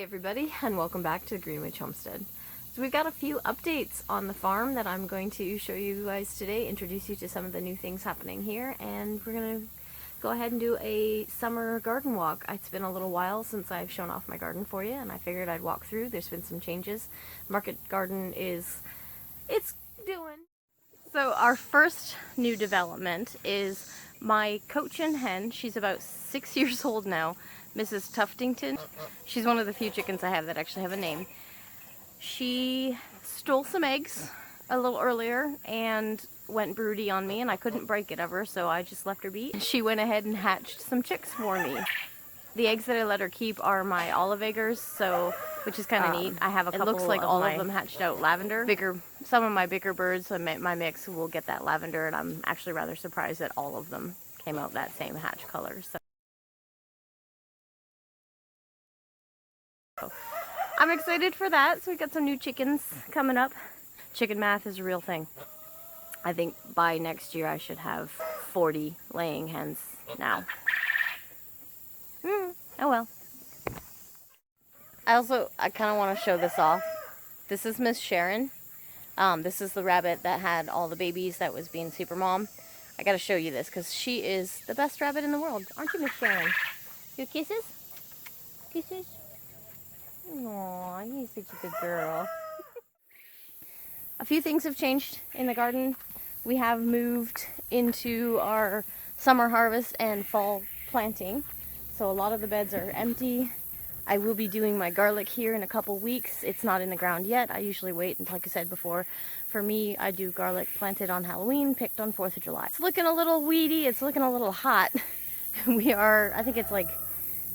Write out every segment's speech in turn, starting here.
everybody, and welcome back to the Greenwich Homestead. So we've got a few updates on the farm that I'm going to show you guys today, introduce you to some of the new things happening here, and we're going to go ahead and do a summer garden walk. It's been a little while since I've shown off my garden for you, and I figured I'd walk through. There's been some changes. Market garden it's doing. So our first new development is my Cochin hen. She's about 6 years old now, Mrs. Tuftington. She's one of the few chickens I have that actually have a name. She stole some eggs a little earlier and went broody on me, and I couldn't break it ever, so I just left her be. She went ahead and hatched some chicks for me. The eggs that I let her keep are my olive eggers, which is kind of neat. I have a couple. It looks like all of them hatched out lavender. Some of my bigger birds, my mix, will get that lavender, and I'm actually rather surprised that all of them came out that same hatch color. So I'm excited for that. So we got some new chickens coming up. Chicken math is a real thing. I think by next year I should have 40 laying hens now. Oh well. I kind of want to show this off. This is Miss Sharon. This is the rabbit that had all the babies that was being super mom. I gotta show you this because she is the best rabbit in the world. Aren't you, Miss Sharon? You kisses? Kisses? Aw, you're such a good girl. A few things have changed in the garden. We have moved into our summer harvest and fall planting. So a lot of the beds are empty. I will be doing my garlic here in a couple weeks. It's not in the ground yet. I usually wait, and like I said before, for me, I do garlic planted on Halloween, picked on 4th of July. It's looking a little weedy. It's looking a little hot. I think it's like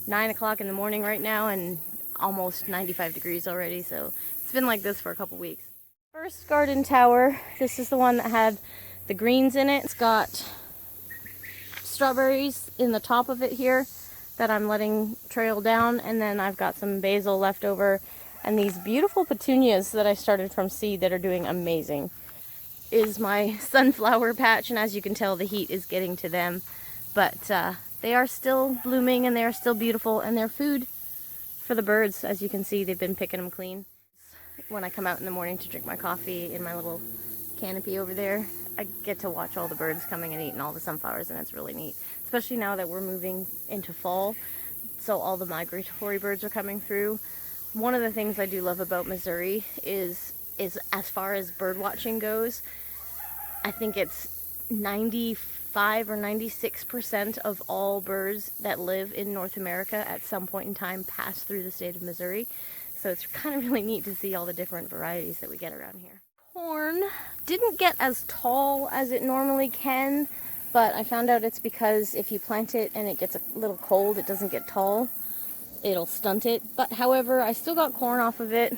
9 o'clock in the morning right now and almost 95 degrees already. So it's been like this for a couple weeks. First garden tower. This is the one that had the greens in it. It's got strawberries in the top of it here that I'm letting trail down, and then I've got some basil left over and these beautiful petunias that I started from seed that are doing amazing. Is my sunflower patch, and as you can tell, the heat is getting to them, but they are still blooming and they are still beautiful, and they're food for the birds. As you can see, they've been picking them clean. When I come out in the morning to drink my coffee in my little canopy over there, I get to watch all the birds coming and eating all the sunflowers, and it's really neat. Especially now that we're moving into fall, so all the migratory birds are coming through. One of the things I do love about Missouri is as far as bird watching goes, I think it's 95 or 96% of all birds that live in North America at some point in time pass through the state of Missouri. So it's kind of really neat to see all the different varieties that we get around here. Corn didn't get as tall as it normally can, but I found out it's because if you plant it and it gets a little cold, it doesn't get tall. It'll stunt it. But however, I still got corn off of it.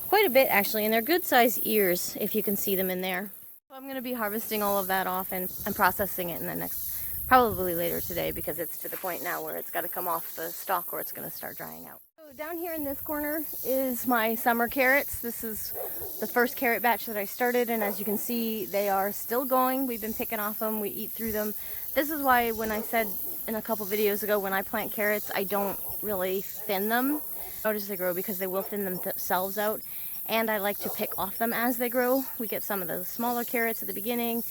Quite a bit actually, and they're good sized ears if you can see them in there. So I'm going to be harvesting all of that off and processing it in the next, probably later today, because it's to the point now where it's got to come off the stalk or it's going to start drying out. Down here in this corner is my summer carrots. This is the first carrot batch that I started, and as you can see, they are still going. We've been picking off them, we eat through them. This is why when I said in a couple videos ago, when I plant carrots, I don't really thin them. Notice they grow because they will thin themselves out, and I like to pick off them as they grow. We get some of the smaller carrots at the beginning.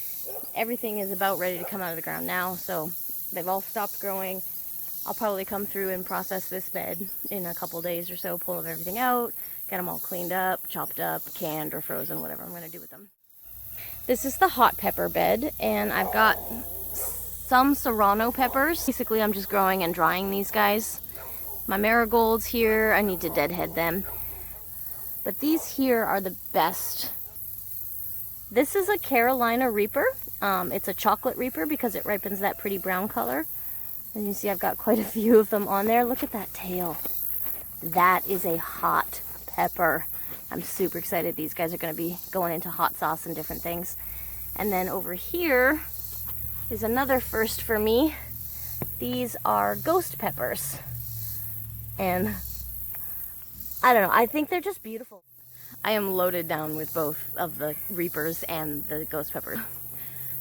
Everything is about ready to come out of the ground now, so they've all stopped growing. I'll probably come through and process this bed in a couple days or so, pull everything out, get them all cleaned up, chopped up, canned or frozen, whatever I'm going to do with them. This is the hot pepper bed, and I've got some serrano peppers. Basically, I'm just growing and drying these guys. My marigolds here, I need to deadhead them. But these here are the best. This is a Carolina Reaper. It's a chocolate Reaper because it ripens that pretty brown color. As you see, I've got quite a few of them on there. Look at that tail. That is a hot pepper. I'm super excited. These guys are going to be going into hot sauce and different things. And then over here is another first for me. These are ghost peppers. And I don't know, I think they're just beautiful. I am loaded down with both of the Reapers and the ghost peppers.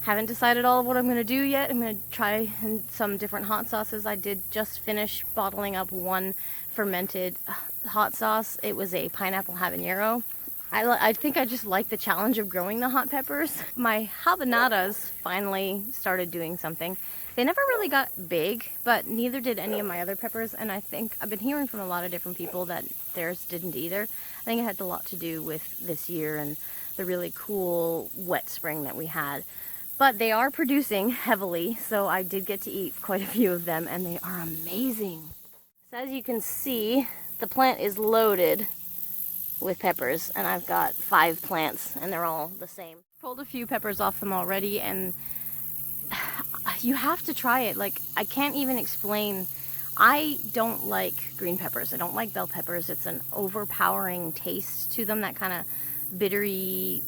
Haven't decided all of what I'm going to do yet. I'm going to try some different hot sauces. I did just finish bottling up one fermented hot sauce. It was a pineapple habanero. I think I just like the challenge of growing the hot peppers. My habanadas finally started doing something. They never really got big, but neither did any of my other peppers, and I think I've been hearing from a lot of different people that theirs didn't either. I think it had a lot to do with this year and the really cool wet spring that we had. But they are producing heavily, so I did get to eat quite a few of them, and they are amazing. So as you can see, the plant is loaded with peppers, and I've got 5 plants, and they're all the same. Pulled a few peppers off them already, and you have to try it. Like, I can't even explain. I don't like green peppers. I don't like bell peppers. It's an overpowering taste to them, that kind of bittery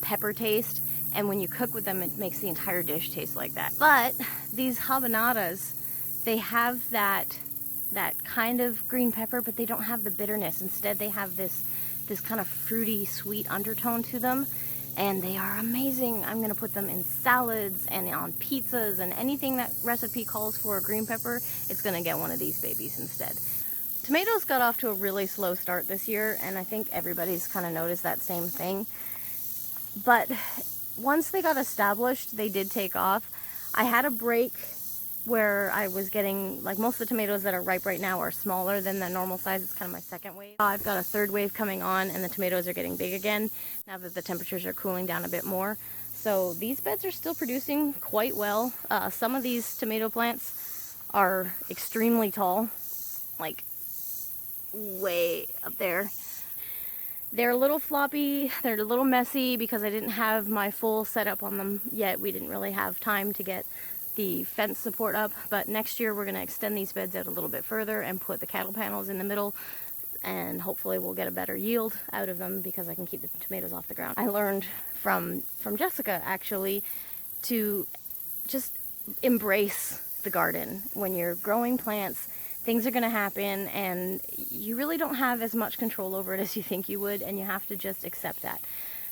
pepper taste. And when you cook with them, it makes the entire dish taste like that. But these habanadas, they have that kind of green pepper, but they don't have the bitterness. Instead, they have this kind of fruity, sweet undertone to them. And they are amazing. I'm gonna put them in salads and on pizzas, and anything that recipe calls for a green pepper, it's gonna get one of these babies instead. Tomatoes got off to a really slow start this year, and I think everybody's kind of noticed that same thing. But once they got established, they did take off. I had a break where I was getting, like, most of the tomatoes that are ripe right now are smaller than the normal size. It's kind of my second wave. I've got a third wave coming on, and the tomatoes are getting big again now that the temperatures are cooling down a bit more. So these beds are still producing quite well. Some of these tomato plants are extremely tall, like way up there. They're a little floppy, they're a little messy because I didn't have my full setup on them yet. We didn't really have time to get the fence support up, but next year we're going to extend these beds out a little bit further and put the cattle panels in the middle, and hopefully we'll get a better yield out of them because I can keep the tomatoes off the ground. I learned from Jessica, actually, to just embrace the garden. When you're growing plants, things are going to happen, and you really don't have as much control over it as you think you would, and you have to just accept that.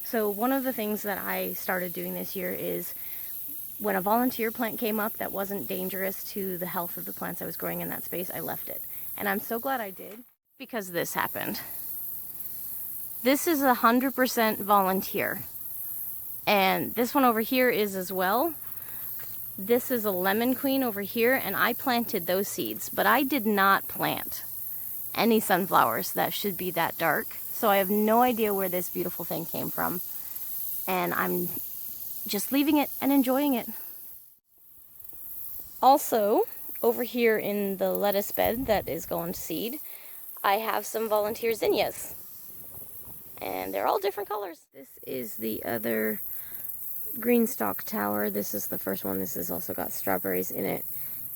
So one of the things that I started doing this year is, when a volunteer plant came up that wasn't dangerous to the health of the plants I was growing in that space, I left it. And I'm so glad I did, because this happened. This is 100% volunteer. And this one over here is as well. This is a lemon queen over here, and I planted those seeds, but I did not plant any sunflowers that should be that dark. So I have no idea where this beautiful thing came from. And I'm just leaving it and enjoying it. Also, over here in the lettuce bed that is going to seed, I have some volunteer zinnias. And they're all different colors. This is the other green stalk tower. This is the first one. This has also got strawberries in it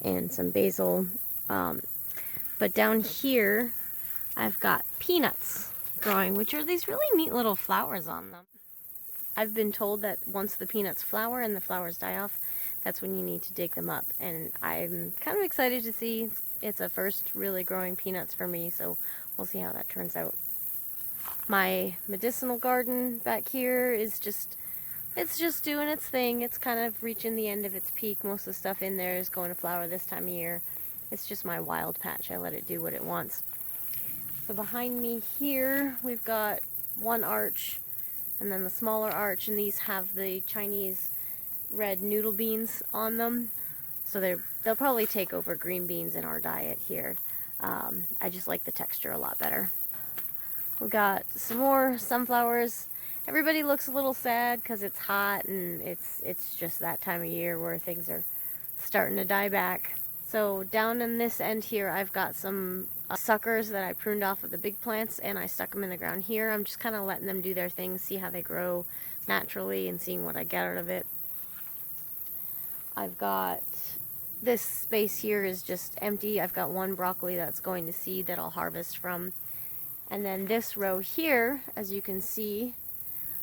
and some basil. But down here, I've got peanuts growing, which are these really neat little flowers on them. I've been told that once the peanuts flower and the flowers die off, that's when you need to dig them up. And I'm kind of excited to see. It's a first really growing peanuts for me, so we'll see how that turns out. My medicinal garden back here is it's just doing its thing. It's kind of reaching the end of its peak. Most of the stuff in there is going to flower this time of year. It's just my wild patch. I let it do what it wants. So behind me here, we've got one arch, and then the smaller arch, and these have the Chinese red noodle beans on them. So they'll probably take over green beans in our diet here. I just like the texture a lot better. We've got some more sunflowers. Everybody looks a little sad because it's hot, and it's just that time of year where things are starting to die back. So down in this end here, I've got some suckers that I pruned off of the big plants, and I stuck them in the ground here. I'm just kind of letting them do their thing, see how they grow naturally, and seeing what I get out of it. I've got this space here is just empty. I've got one broccoli that's going to seed that I'll harvest from. And then this row here, as you can see,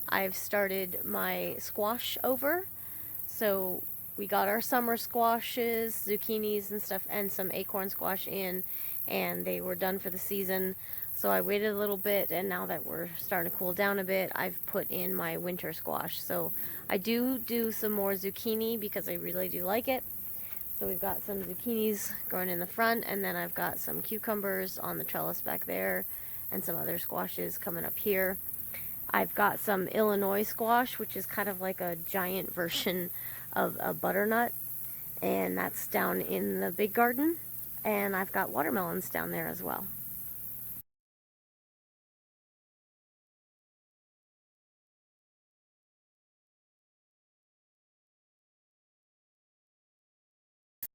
I've started my squash over. So we got our summer squashes, zucchinis and stuff, and some acorn squash in, and they were done for the season. So I waited a little bit, and now that we're starting to cool down a bit, I've put in my winter squash. So I do some more zucchini because I really do like it. So we've got some zucchinis growing in the front, and then I've got some cucumbers on the trellis back there, and some other squashes coming up here. I've got some Illinois squash, which is kind of like a giant version of a butternut, and that's down in the big garden. And I've got watermelons down there as well.